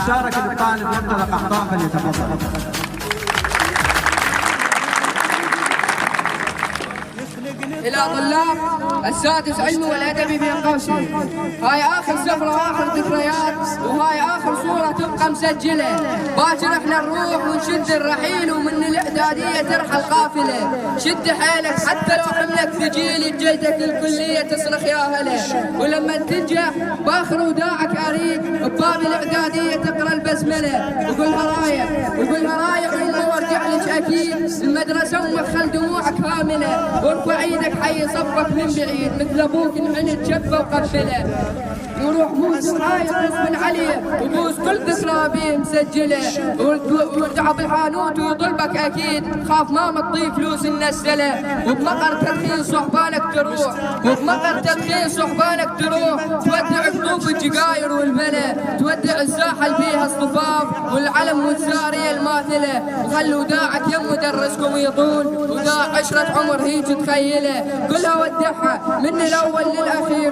مشاركة للطالب مرتضى قحطان فليتفضل. إلى طلاب السادس علمي والأدبي بين قوسين، هاي آخر سفرة وآخر ذكريات، وهاي آخر صورة تبقى مسجلة. باكر احنا نروح ونشد الرحيل، ومن الإعدادية ترحل قافلة. شد حيلك حتى لو حملك ثقيل، بجيتك الكلية تصرخ يا هلا. ولما تنجح باخر وداعك أريد، بباب الإعدادية تقرأ البسملة. وقولها رايح وقولها رايح وما وارجع لك أكيد، المدرسة ومخل دموعك هاملة. وارفع ايدك حي صفك من بعيد، مثل ابوك انحنت جفه وقبله. وروح موس رايح من عليه، وبوس كل ذكرى بيه مسجله. وارجع بالحانوت ويطلبك اكيد، خاف ما تضيف فلوس النسله. وبمقر تدخين صحبانك تروح، وبمقر تدخين صحبانك تروح. تودع قطوف الجقاير والملا، تودع الساحه اللي فيها اصطفاف والعلم والساريه الماثله. وخلوا وداعك يم مدرسكم يطول، وداع عشره عمر هيج تخيله. كلها ودعها من الاول للاخير،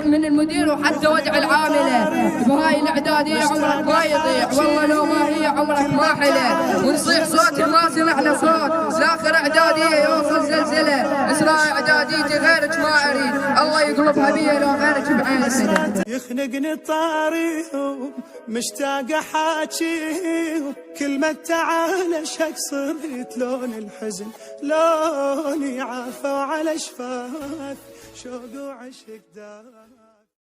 من المدير وحتى ودع العامله. بهاي الاعداديه عمرك ما يضيع، والله لو ما هي عمرك ما حله. ونصيح صوت ما سمعنا صوت، لاخر اعداديه يوصل زلزله. اسراء اعداديتي غيرك ما اريد، الله يقلبها بي لو غيرك بعين سنه. يخنقني طاريهم مشتاق احاكيهم، كل ما تعال شك صرت لون الحزن لوني عافى على شفاك، شوق وعشق دار.